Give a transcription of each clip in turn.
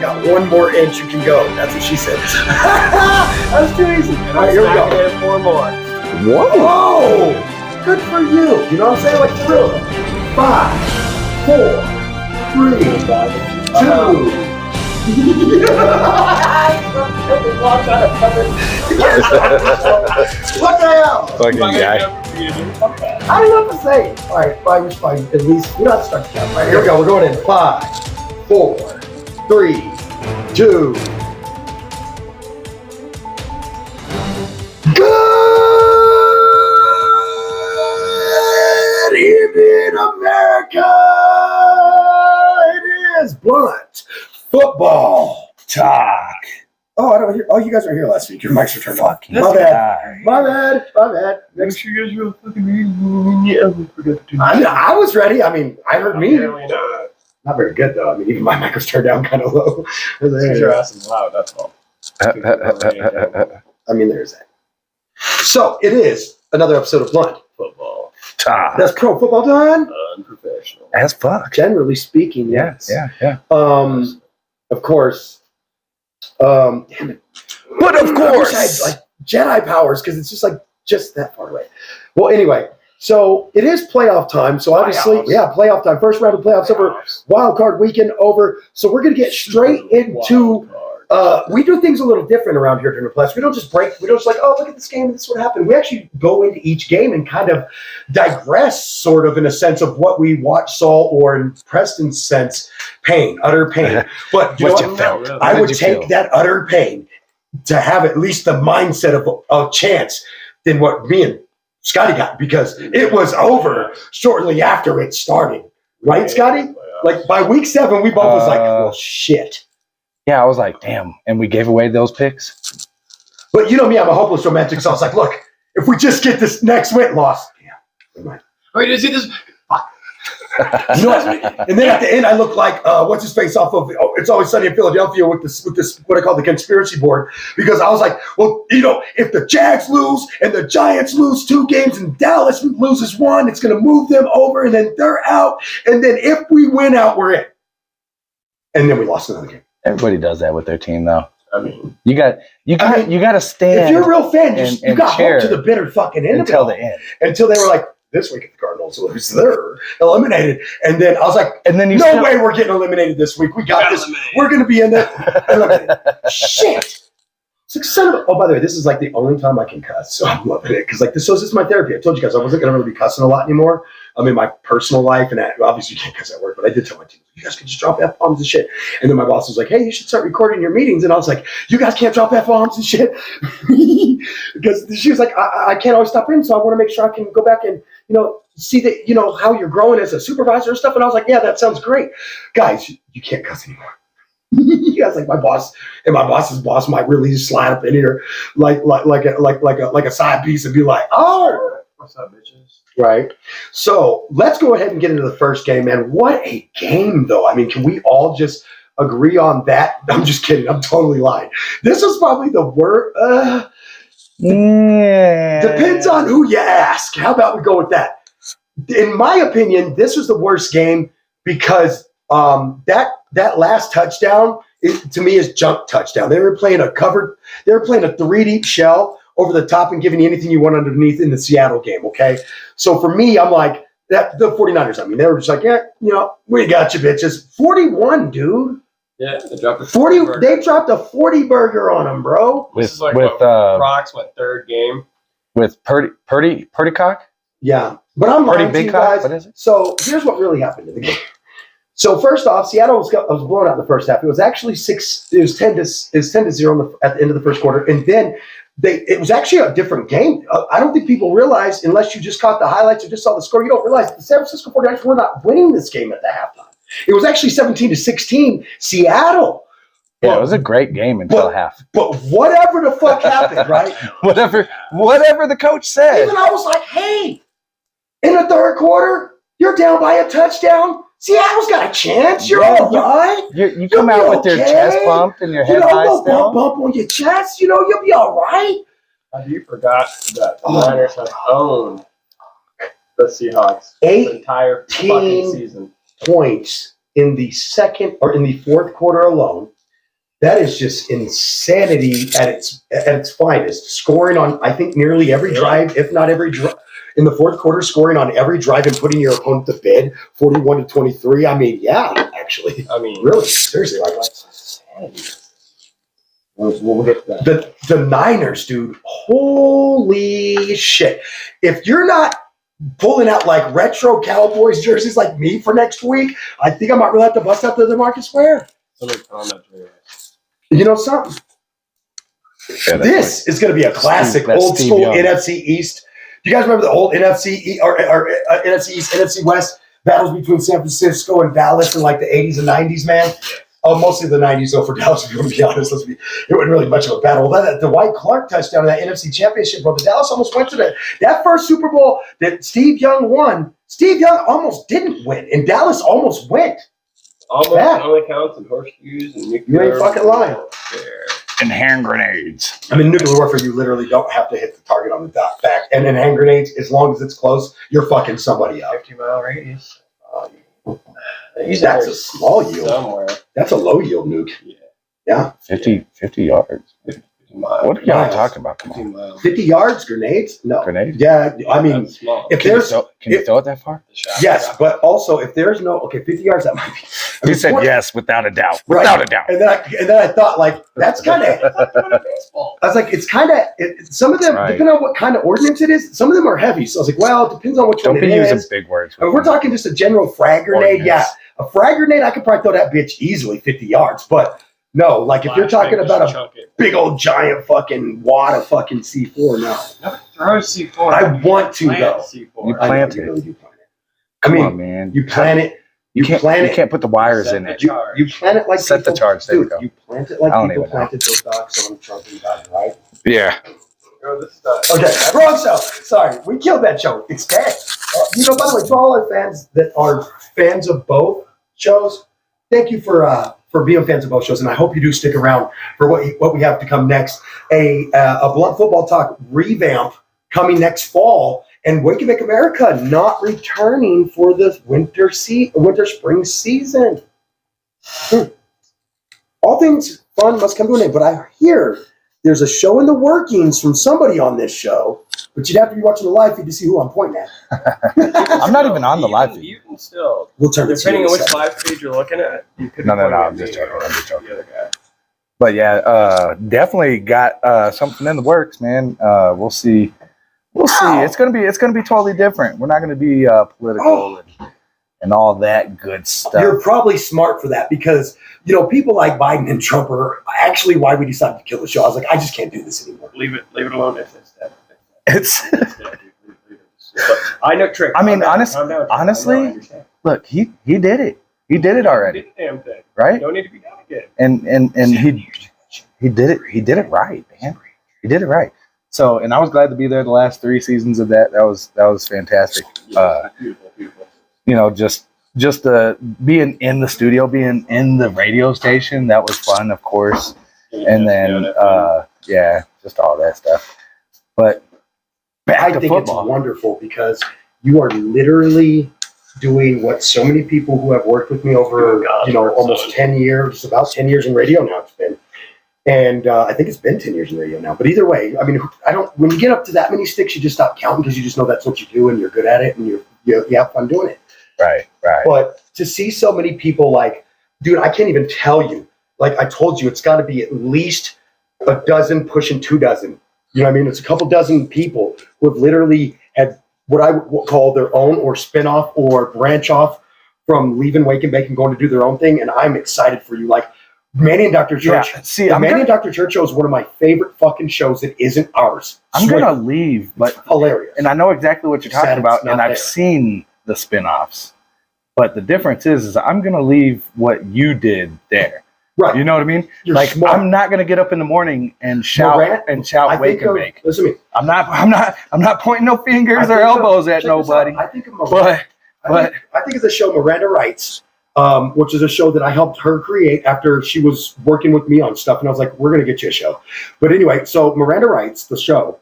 got 1 more inch you can go. That's what she said. That was too easy. All right, here we go. 4 more. Whoa! Oh, good for you. You know what I'm saying? Like for real. 5, 4, 3, 2. What the hell? Fucking guy. I don't know what to say. All right, fine. At least we don't have to start the count. All right, here we go. We're going in 5, 4, 3, 2. Good evening, America. It is Blunt Football Talk. Oh, I don't hear. Oh, you guys were here last week. Your mics were turned off. My bad. My bad. My bad. Make sure you guys real fucking ready. I was ready. I mean, I heard me. Apparently not. Not very good though. I mean, even my mic was turned down kind of low. Because your ass is loud. That's all. I mean, there's that. So it is another episode of Blunt Football. That's pro football done. Unprofessional. As fuck. Generally speaking, yes. Yeah. Of course. Damn it. But of I course. wish I had like Jedi powers because it's just that far away. Well, anyway, so it is playoff time. So obviously, playoff time. First round of playoffs over. Wild card weekend over. So we're gonna get straight into. We do things a little different around here during the playoffs. We don't just break. We don't just like, oh, look at this game. This is what happened. We actually go into each game and kind of digress, sort of in a sense of what we watched, saw, or in Preston's sense, pain, utter pain. But you know what? I would take that utter pain to have at least the mindset of a chance than what me and Scottie got, because it was over shortly after it started. Right, Scottie? Like by week 7, we both was like, well, shit. Yeah, I was like, damn. And we gave away those picks. But you know me, I'm a hopeless romantic, so I was like, look, if we just get this next win, loss. Yeah. Wait, did you see this? You know what? And then at the end, I look like what's his face off of It's Always Sunny in Philadelphia with this what I call the conspiracy board, because I was like, well, you know, if the Jags lose and the Giants lose 2 games and Dallas loses 1, it's going to move them over, and then they're out, and then if we win out, we're in. And then we lost another game. Everybody does that with their team, though. I mean, you got to stand. If you're a real fan, you got cheer hope to the bitter fucking end until the end. Until they were like, this week if the Cardinals lose, they're eliminated. And then I was like, and then no way we're getting eliminated this week. We got this. Eliminated. We're going to be in there. Eliminated. Shit. It's like, son of a, oh, by the way, this is like the only time I can cuss, so I'm loving it. Because like this is my therapy. I told you guys I wasn't going to really be cussing a lot anymore. I'm in my personal life, and obviously you can't cuss at work, but I did tell my team, you guys can just drop F-bombs and shit. And then my boss was like, hey, you should start recording your meetings. And I was like, you guys can't drop F-bombs and shit. Because she was like, I can't always stop in, so I want to make sure I can go back and, you know, see that, you know, how you're growing as a supervisor and stuff. And I was like, yeah, that sounds great. Guys, you can't cuss anymore. You guys, like my boss and my boss's boss might really just slide up in here like a side piece and be like, oh, what's up, bitches? Right. So let's go ahead and get into the first game, man. What a game, though. I mean, can we all just agree on that? I'm just kidding. I'm totally lying. This was probably the worst. Depends on who you ask. How about we go with that? In my opinion, this was the worst game because that last touchdown to me is junk touchdown. They were playing a 3-deep shell over the top and giving you anything you want underneath in the Seattle game, okay? So for me, I'm like, the 49ers, I mean, they were just like, yeah, you know, we got you, bitches. 41, dude. Yeah, they dropped a 40. They dropped a 40 burger on them, bro. This is like Croc's third game with Purdy Cock. Yeah, but I'm lying to you guys. What is it? So here's what really happened in the game. So first off, Seattle was blown out in the first half. It was actually 10-0 at the end of the first quarter, and then it was actually a different game. I don't think people realize, unless you just caught the highlights or just saw the score, you don't realize the San Francisco 49ers were not winning this game at the halftime. It was actually 17-16 Seattle. Yeah, it was a great game until half. But whatever the fuck happened, right? whatever the coach said. Even I was like, hey, in the third quarter, you're down by a touchdown. Seattle's got a chance. You're all right. You come out with your chest pumped and your head high still. Bump on your chest. You know, you'll be all right. You forgot that the Niners have owned the Seahawks the entire fucking season. Points in the fourth quarter alone. That is just insanity at its finest. Scoring on, I think, nearly every drive, if not every drive. In the fourth quarter, scoring on every drive and putting your opponent to bed, 41-23. I mean, yeah, actually. I mean, really, seriously. Like, we'll get to that. The Niners, dude, holy shit. If you're not pulling out like retro Cowboys jerseys like me for next week, I think I might really have to bust out the DeMarcus Ware. You know something? Yeah, This is going to be a classic old school NFC East. Do you guys remember the old NFC or NFC East, NFC West battles between San Francisco and Dallas in like the 80s and 90s, man? Oh, mostly the 90s, though, for Dallas, if you want to be honest. It wasn't really much of a battle. That the Dwight Clark touchdown in that NFC Championship, bro. The Dallas almost went to that first Super Bowl that Steve Young won. Steve Young almost didn't win, and Dallas almost went. Almost only counts in horseshoes and nuclear. You ain't fucking lying. And hand grenades. I mean, nuclear warfare, you literally don't have to hit the target on the back. And then hand grenades, as long as it's close, you're fucking somebody up. 50-mile radius. That's a small yield. Somewhere. That's a low yield nuke. Yeah. 50 yards. 50 miles. What are y'all talking about? Come on. 50 miles. 50 yards, grenades? No. Grenades? Yeah, I mean, That's small. if Can you there's... throw it that far? Yes, but also if there's no... Okay, 50 yards, that might be... I You mean, said 20 yes, without a doubt. Right. Without a doubt. And then I thought, like, that's kind of... I was like, it's kind of... Some of them, Right. depending on what kind of ordnance it is, some of them are heavy. So I was like, well, it depends on which Don't one be it using is. big words. If we're talking just a general frag grenade, Ordnance. yeah. A frag grenade, I could probably throw that bitch easily 50 yards. But no, like if you're talking about a big old giant fucking wad of fucking C4, no. Throw C4. I want to, Plant though. C4. You I plant know, it. you really do plant it. Come I mean, on, man. you plant it. You plant it. can't put the wires Set in the it. charge. You plant it like Set the people, charge. There we dude, go. you plant it like I don't people even know. planted those dogs on Trump about it, right? Yeah. Throw this stuff. Okay, wrong show. Sorry, we killed that show. It's dead. You know, by the way, to all our fans that are fans of both shows, thank you for being fans of both shows, and I hope you do stick around for what we have to come next. A Blunt Football Talk revamp coming next fall, and Wake and Make America not returning for the winter-spring season. All things fun must come to an end, but I hear there's a show in the workings from somebody on this show, but you'd have to be watching the live feed to see who I'm pointing at. I'm not even on the live feed. You can still. We'll turn it to Depending you on in a which second. live feed you're looking at, you could. No, be pointing I'm at just me joking. or I'm just joking. the other guy. But yeah, definitely got something in the works, man. We'll see. We'll see. Wow. It's gonna be totally different. We're not gonna be political and all that good stuff. You're probably smart for that because, you know, people like Biden and Trump are actually why we decided to kill the show. I was like, I just can't do this anymore. Leave it alone. It's dead. It's But I know trick. I mean, Calm down, honestly- calm down. honestly, I know, I understand. look, he did it. He did it already, Did the damn thing. right? Don't need to be done again. And he did it. He did it right, man. He did it right. So, and I was glad to be there the last 3 seasons of that. That was fantastic. Beautiful. You know, just being in the studio, being in the radio station, that was fun, of course. And then, just all that stuff. But back I to think football. it's wonderful because you are literally doing what so many people who have worked with me over, almost 10 years, about 10 years in radio now it's been. And I think it's been 10 years in radio now. But either way, I mean, when you get up to that many sticks, you just stop counting because you just know that's what you do and you're good at it and you have fun doing it. Right. But to see so many people like, dude, I can't even tell you. Like I told you, it's got to be at least a dozen, pushing 2 dozen. You know what I mean? It's a couple dozen people who have literally had what I would call their own or spin-off or branch off from leaving Wake and Bake and going to do their own thing. And I'm excited for you. Like Manny and Dr. Church. Yeah, see, Manny and Dr. Church show is one of my favorite fucking shows that isn't ours. I'm going to leave, but hilarious. And I know exactly what you're Sad talking about, it's not and I've there. seen the spin-offs. But the difference is I'm going to leave what you did there. Right. You know what I mean? You're like smart. I'm not going to get up in the morning and shout I wake think and of- bake. Listen to me. I'm not pointing no fingers I or think elbows at check this nobody. out. I think of Miranda. But I think it's a show Miranda Writes, which is a show that I helped her create after she was working with me on stuff. And I was like, we're going to get you a show. But anyway, so Miranda Writes, the show,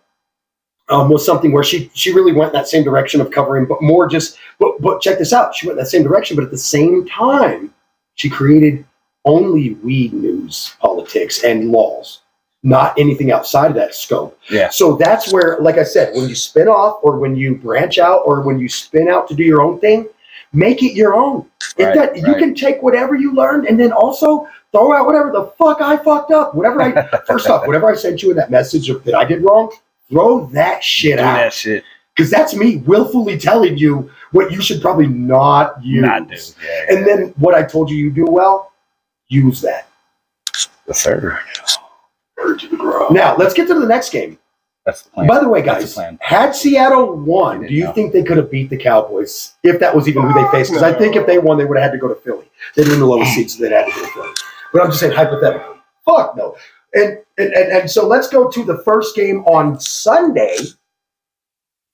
was something where she really went in that same direction of covering, but more just, but check this out. She went in that same direction, but at the same time, she created only weed news, politics, and laws, not anything outside of that scope. Yeah. So that's where, like I said, when you spin off or when you branch out or when you spin out to do your own thing, make it your own. You can take whatever you learned and then also throw out whatever the fuck I fucked up. First off, whatever I sent you in that message that I did wrong, throw that shit out. That shit. Because that's me willfully telling you what you should probably not use. Not do. Yeah, and then what I told you do well, use that. Yes, sir. Now, let's get to the next game. That's the plan. By the way, guys, had Seattle won, do you think they could have beat the Cowboys if that was even who they faced? Because I think if they won, they would have had to go to Philly. They'd been in the lowest seats, so they'd had to go to Philly. But I'm just saying hypothetically. Fuck no. And so let's go to the first game on Sunday.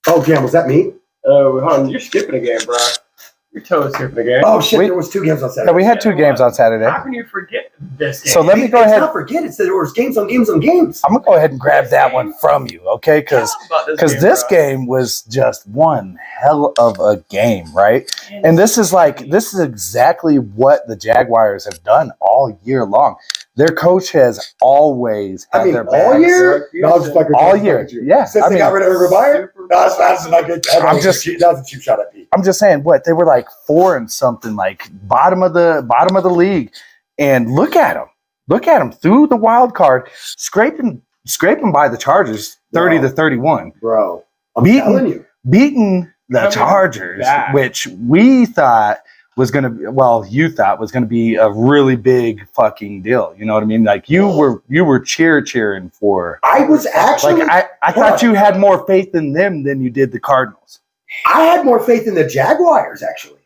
Oh, damn, was that me? Oh, hold on. You're skipping a game, bro. You're totally skipping a game. Oh, shit, there was 2 games on Saturday. Yeah, we had 2 games on Saturday. How can you forget this game? So let me go ahead. Not forget, it's that there was games on games on games. I'm going to go ahead and grab that one from you, okay? Because this game was just one hell of a game, right? And this is exactly what the Jaguars have done all year long. Their coach has always had their back. All year? No, I was just fucking all year. Yeah. Since they got rid of Urban, that's not good. That was a cheap shot at Pete. I'm just saying, what they were like 4 and something, like bottom of the league, and look at them through the wild card, scraping by the Chargers 30-31, bro. I'm telling you, beating the Chargers, which we thought was going to be, you thought was going to be a really big fucking deal. You know what I mean? Like you were cheering for. I was actually I thought you had more faith in them than you did the Cardinals. I had more faith in the Jaguars, actually.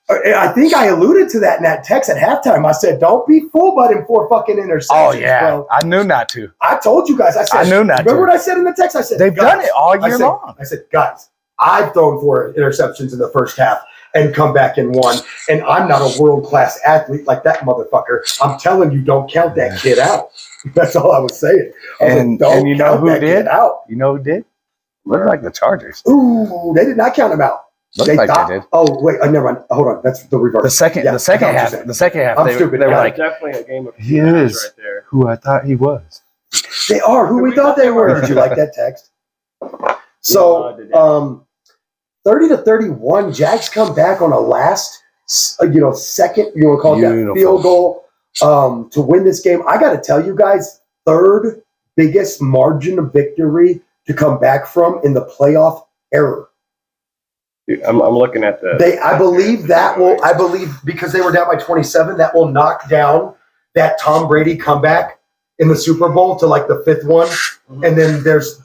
I think I alluded to that in that text at halftime. I said, don't be fooled by them 4 fucking interceptions, oh, yeah. bro. I knew not to. I told you guys. I said, I knew not to. Remember what I said in the text? I said, they've done it all year long. I said, guys, I've thrown 4 interceptions in the first half and come back and won. And I'm not a world-class athlete like that motherfucker. I'm telling you, don't count that kid out. That's all I was saying. And you know who did? You know who did? Looked like the Chargers. Ooh, they did not count him out. Looked like they did. Oh wait, never mind. Hold on, that's the reverse. The second half. The second half. I'm stupid. They were like, definitely a game of he is right there. Who I thought he was. They are who we thought they were. Did you like that text? So, 30-31, Jags come back on a last, second, you want to call it that field goal to win this game. I got to tell you guys, 3rd biggest margin of victory to come back from in the playoff era. Dude, I'm looking at the. I believe because they were down by 27, that will knock down that Tom Brady comeback in the Super Bowl to like the 5th one. And then there's,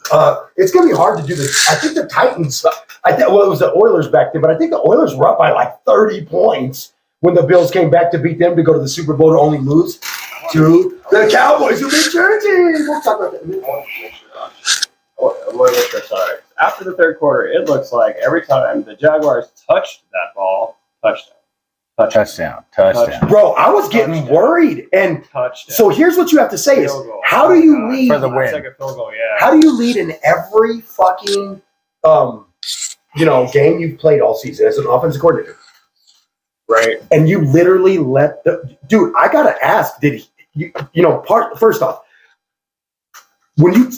it's going to be hard to do this. I think the Titans, it was the Oilers back then, but I think the Oilers were up by like 30 points when the Bills came back to beat them to go to the Super Bowl to only lose to the Cowboys who beat Jersey. We'll talk about that in a minute. Sorry. After the 3rd quarter, it looks like every time the Jaguars touched that ball, touchdown. Bro, I was getting worried. And so here's what you have to say is, how do you lead for the win? Field goal, yeah. How do you lead in every fucking game you've played all season as an offensive coordinator? Right. And you literally let dude, I gotta ask, did he first off, when you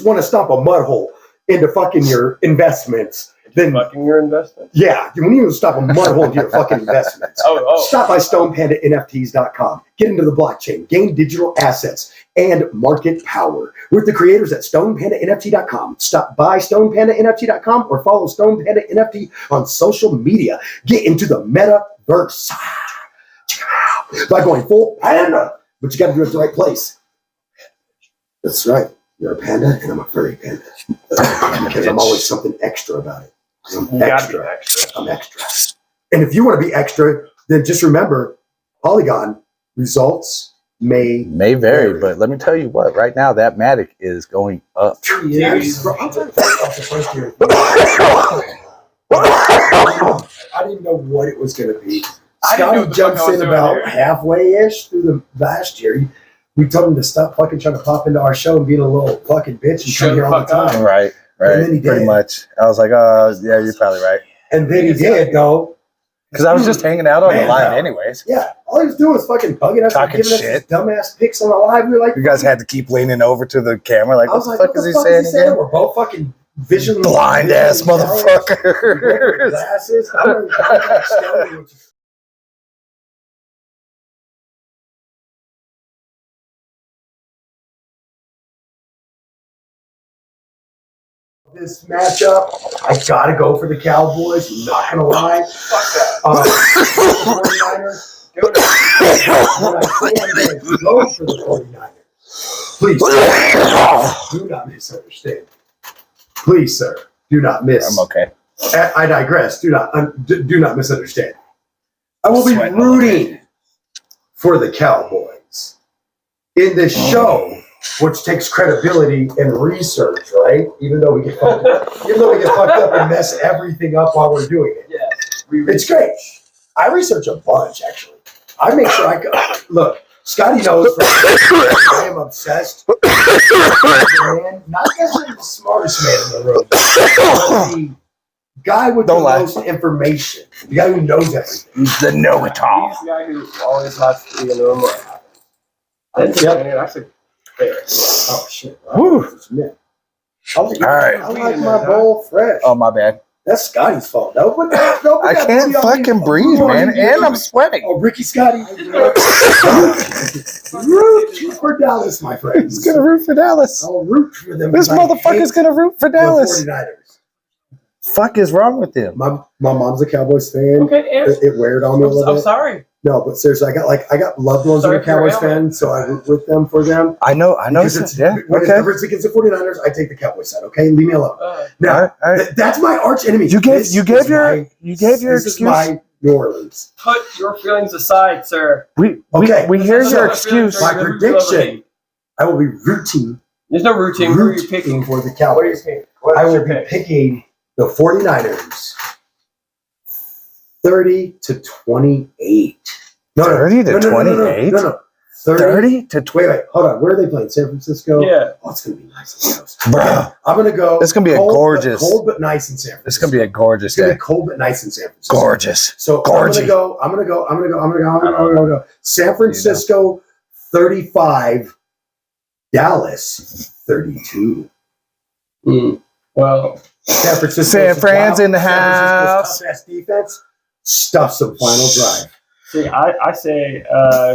want to stomp a mud hole into fucking your investments, then fucking your investments? Yeah, when you stop a mud hole into your fucking investments. Stop by StonePandaNFTs.com. Get into the blockchain, gain digital assets, and market power with the creators at StonePandaNFT.com. Stop by StonePandaNFT.com or follow StonePandaNFT on social media. Get into the metaverse by going full panda, but you got to do it at the right place. That's right. You're a panda, and I'm a furry panda. Because I'm always something extra about it. I'm extra. I'm extra. And if you want to be extra, then just remember, Polygon results may vary. But let me tell you what, right now, that Matic is going up. Yes. Bro, I'm trying to think off the first year. I didn't know what it was going to be. Scottie jumps in about halfway-ish through the last year. We told him to stop fucking trying to pop into our show and being a little fucking bitch and come here all the time. Right. And then he pretty did. much. I was like, yeah, you're probably right. And then he did, though. Because I was just hanging out on the Man, live no. anyways. Yeah, all he was doing was fucking bugging us, and Talking giving us shit. these dumbass pics on the live. We were like, You guys had to keep leaning over to the camera like, I was what like, the fuck is he saying again? We're both fucking vision Blind ass vision challenged. We both wear motherfuckers. glasses. I'm wearing contact Scottie, which is this matchup. I gotta go for the Cowboys. I'm not gonna lie. Fuck that. 49ers. When I say I'm gonna go for the 49ers, please do not misunderstand. Please, sir, do not miss. I'm okay. I digress. Do not misunderstand. I will be Sweating a little rooting for the Cowboys in this show, which takes credibility and research, right? Even though we get fucked up and mess everything up while we're doing it. Yes. It's great. I research a bunch, actually. I make sure I go. Look, Scottie knows I am obsessed with the man, not necessarily the smartest man in the room, but the guy with the most information, the guy who knows everything. He's the know-it-all. He's the guy who always has to be in the room what happens. That's a fair. Oh, shit. Whew. All right. I like my bowl fresh. Oh, my bad. That's Scotty's fault. Don't put I that can't booty on me. fucking breathe, man. And I'm sweating. Oh, Ricky Scotty. Root for Dallas, my friends. He's going to root for Dallas. I'll root for them. This 'cause I motherfucker's hate going to root for the Dallas. 49ers. Fuck is wrong with him? My mom's a Cowboys fan. Okay, and It weared on me a little I'm bit. sorry. No, but seriously, I got loved ones who Sorry are for your Cowboys ailment. fans, so I root with them for them. I know. Because it's, Yeah. when Okay. it's against the 49ers, I take the Cowboys side. Okay, leave me alone. Now, All right. that's my arch enemy. You gave This your is my excuse. Is my New Orleans. Put your feelings aside, sir. We Okay. hear This your is not a excuse. My You're prediction: I will be rooting There's no routine. Who are you picking? for the What are you Cowboys. picking? I What's will your be pick? picking the 49ers 30-28. No, 30 to 28? No. 30 to 20. Wait, hold on. Where are they playing? San Francisco? Yeah. Oh, it's going to be nice and close. Bro. I'm going to go. It's gonna be a gorgeous- Cold but nice in San Francisco. It's going to be a gorgeous It's going to day. be cold but nice in San Francisco. Gorgeous. So Gorgy. I'm gonna go. San Francisco 35, Dallas 32. Well, San Francisco. San Fran's in the house. Tough ass defense. Stuff some final drive. see, I say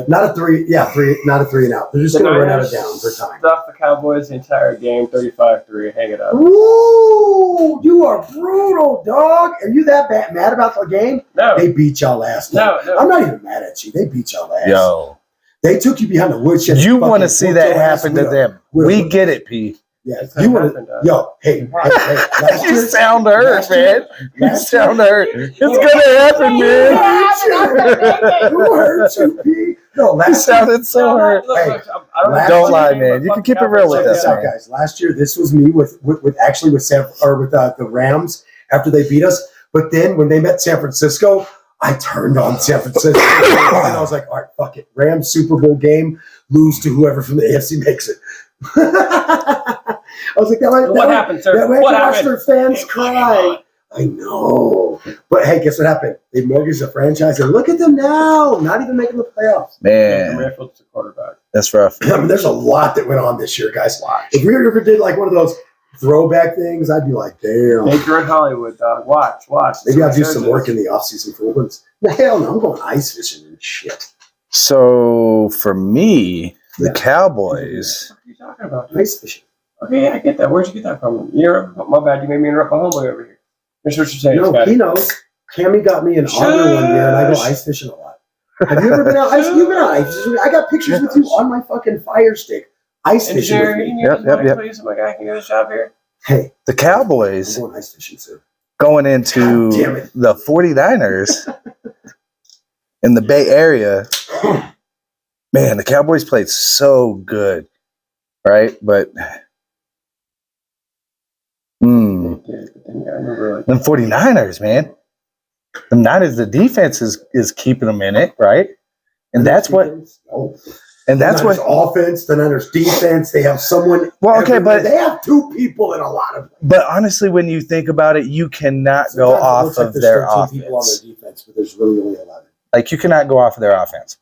Not a three. Yeah, three. Not a 3 and out. They're just the gonna run out of Niners downs for time. stuff the Cowboys the entire game, 35-3. Hang it up. Ooh, you are brutal, dog. Are you that mad about the game? No, They beat y'all last night. no. I'm not even mad at you. They beat y'all ass. Yo. They took you behind the woodshed. You Fucking want to see whooped that your ass happen to with a- them. with a- We get it, P. Yeah, It's you gonna want happen, to. dog. Yo, hey. Last You year, sound hurt, last year- man. You last year- sound hurt. It's going to happen, man. Who hurt you, P? No, You last year. sounded so hurt. Look, Hey, I don't last Don't year- lie, man. You can keep it real with Check us, this out, man. guys. Last year, this was me with the Rams after they beat us. But then when they met San Francisco, I turned on San Francisco and I was like, all right, fuck it. Rams Super Bowl game, lose to whoever from the AFC makes it. I was like, What happened, sir? That way What I can watch happened? their fans cry. I know. But hey, guess what happened? They mortgaged the franchise and look at them now. Not even making the playoffs. Yeah. Man, Rifle's the quarterback. that's rough. I mean, there's a lot that went on this year, guys. If we ever did like one of those throwback things, I'd be like, damn. Baker in Hollywood, dog. Watch. Maybe I'll do some work in the offseason for once. Hell no, I'm going ice fishing and shit. So for me, the Yeah. Cowboys. What are you talking about? Dude? Ice fishing. Okay, yeah, I get that. Where'd you get that from? My bad. You made me interrupt my homeboy over here. Here's what you're saying, No, Scotty. he knows. Cammy got me an honor one year, and I go Shush. ice fishing a lot. Have you ever been out ice? You've been out ice fishing. I got pictures with you on my fucking fire stick. Ice fishing with Engineer, you me. need Yep, somebody yep. please, so my guy can get a job here. Hey, The I'm Cowboys going ice fishing soon. going into God damn it. the 49ers in the Bay Area. Man, the Cowboys played so good, right? But But then, yeah, I remember like them 49ers, man. The Niners, the defense is keeping them in it, right? And that's what Oh, And that's then there's what offense, then there's defense. They have someone. Well, okay, everywhere. but they have two people in a lot of. But honestly, when you think about it, you cannot go off of their offense. People on their defense, but there's really only 11. Like you cannot go off of their offense.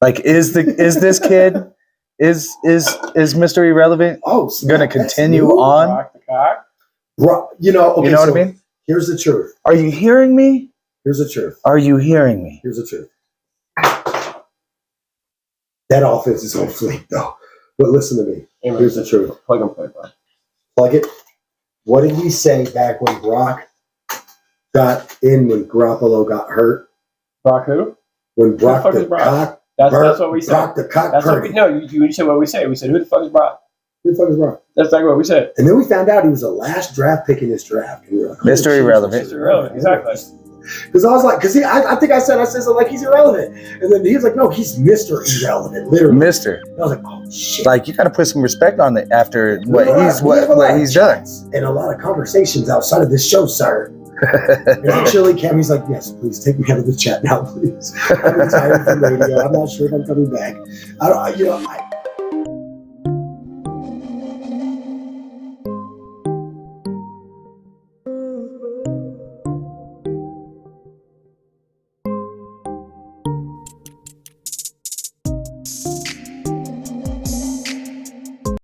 Like is this kid is Mr. Irrelevant going to continue on? Rock the cock. You know what I mean? Here's the truth. Are you hearing me? Here's the truth. Are you hearing me? Here's the truth. That offense is on fleek, though. But listen to me. Here's the truth. Plug and play, bro. Plug it. What did we say back when Brock got in when Garoppolo got hurt? Brock who? When Brock the the Brock? cock. That's what we said. Brock the cock. That's what we no. You said what we say. We said who the fuck is Brock? Who the fuck is Brock? That's exactly what we said. And then we found out he was the last draft pick in this draft. And we were like, Mr. Irrelevant. Mr. Irrelevant, exactly. Because I was like, I think I said like he's irrelevant, and then he was like, no, he's Mr. Irrelevant, literally. Mr. And I was like, oh shit. Like you got to put some respect on it after what We have he's done. and a lot of conversations outside of this show, sir. And actually, Cammy's like, yes, please take me out of the chat now, please. I'm retired from radio. I'm not sure if I'm coming back.